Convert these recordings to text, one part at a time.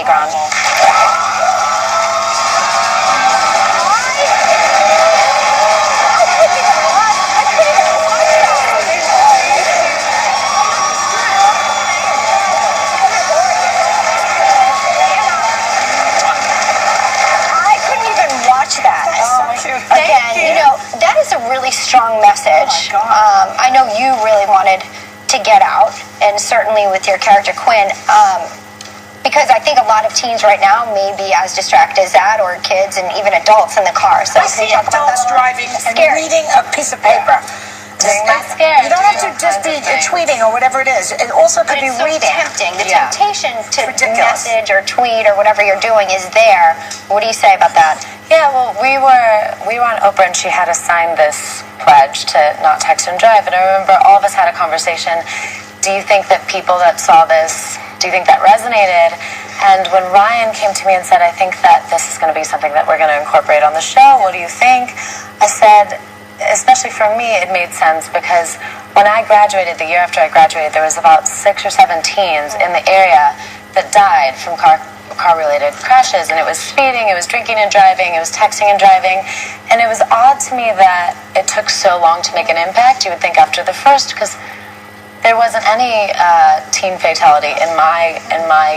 Agron. Again, you know, that is a really strong message. I know you really wanted to get out, and certainly with your character Quinn, because I think a lot of teens right now may be as distracted as that, or kids and even adults in the car. So I see adults driving and reading a piece of paper. That's scary. You don't have to just be tweeting or whatever it is. It also could be reading. It's so tempting. The temptation to message or tweet or whatever you're doing is there. What do you say about that? Yeah, well, we were on Oprah, and she had us sign this pledge to not text and drive. And I remember all of us had a conversation. Do you think that people that saw this, do you think that resonated? And when Ryan came to me and said, I think that this is going to be something that we're going to incorporate on the show, what do you think? I said, especially for me, it made sense because when I graduated, the year after I graduated, there was about 6 or 7 teens in the area that died from car-related crashes, and it was speeding, it was drinking and driving, it was texting and driving, and it was odd to me that it took so long to make an impact. You would think after the first, because there wasn't any teen fatality in my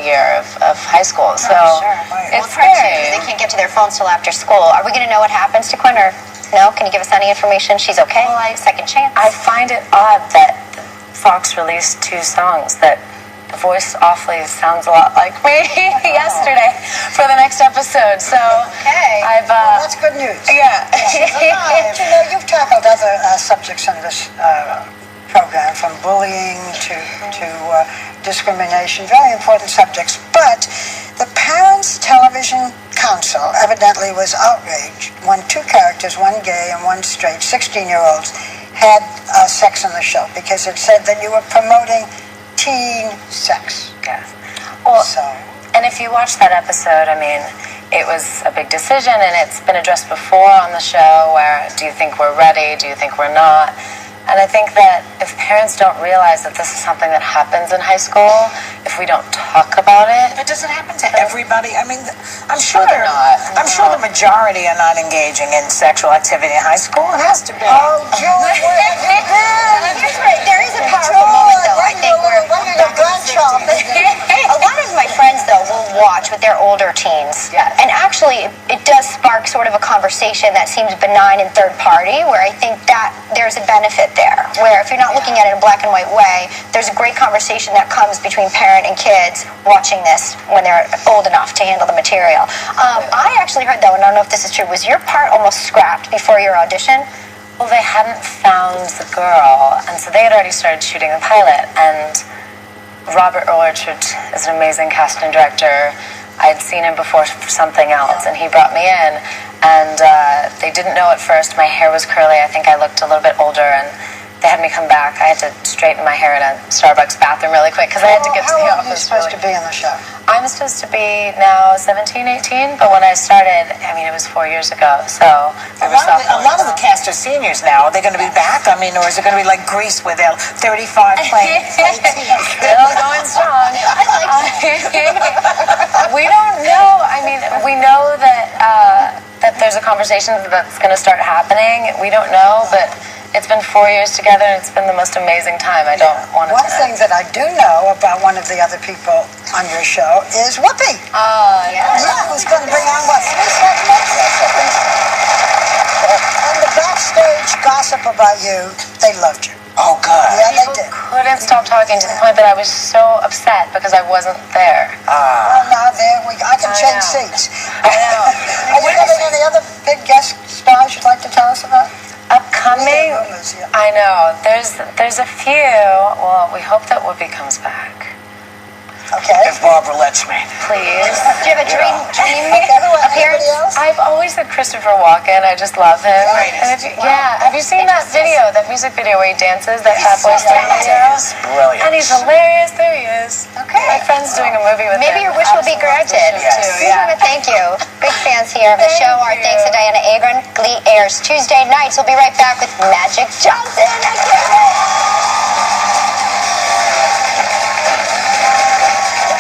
year of high school, so it's scary. They can't get to their phones till after school. Are we going to know what happens to Quinn, or no? Can you give us any information? She's okay? Well, second chance? I find it odd that Fox released 2 songs that the voice awfully sounds a lot like me yesterday for the next episode. So I've well, that's good news. Yeah. You know, you've tackled other subjects in this program, from bullying to discrimination, very important subjects. But the Parents Television Council evidently was outraged when 2 characters, one gay and one straight, 16-year-olds, had sex on the show because it said that you were promoting teen sex. Yes. Well, and if you watch that episode, I mean, it was a big decision, and it's been addressed before on the show, where do you think we're ready, do you think we're not? And I think that if parents don't realize that this is something that happens in high school, if we don't talk about it... But does it happen to everybody? I mean, I'm sure they're not. I'm sure the majority are not engaging in sexual activity in high school. It has to be. Oh, Joy, where have you been? There is a powerful moment, though, I think, where a lot of my friends, though, will watch with their older teens. Yes. And actually, it does spark sort of a conversation that seems benign and third party, where I think that there's a benefit there, where if you're not looking at it in a black and white way, there's a great conversation that comes between parent and kids watching this when they're old enough to handle the material. I actually heard, though, and I don't know if this is true, was your part almost scrapped before your audition? Well, they hadn't found the girl, and so they had already started shooting the pilot, and Robert Orchard is an amazing casting director. I had seen him before for something else, and he brought me in, and they didn't know at first. My hair was curly. I think I looked a little bit older, and they had me come back. I had to straighten my hair in a Starbucks bathroom really quick because I had to get to the office. How old are you supposed to be in the show? I'm supposed to be now 17, 18, but when I started, I mean, it was 4 years ago, so a lot of the cast are seniors now. Are they going to be back? I mean, or is it going to be like Grease where they're 35 playing 18? Still going strong. We don't know. I mean, we know that that there's a conversation that's going to start happening. We don't know, but it's been 4 years together, and it's been the most amazing time. I don't want to... One thing that I do know about one of the other people on your show is Whoopi. Yeah, who's going to bring on, what, 3 segments? And the backstage gossip about you, they loved you. Oh, good. Yeah, they did. Couldn't stop talking to the point that I was so upset because I wasn't there. Well, now I can change seats. I know. Are you having any other big guest stars you'd like to tell us about? Upcoming, I know. There's a few. Well, we hope that Whoopi comes back. Okay. If Barbara lets me. Please. Do you have a dream appearance? I've always said Christopher Walken. I just love him. And have you seen that video, that music video where he dances, that Fat Boy Slim video? Brilliant. And he's hilarious. There he is. Okay. My friend's doing a movie with him. Maybe your wish will be granted. We want to thank you. Big fans here of the show. Our thanks to Dianna Agron. Glee airs Tuesday nights. We'll be right back with Magic Johnson.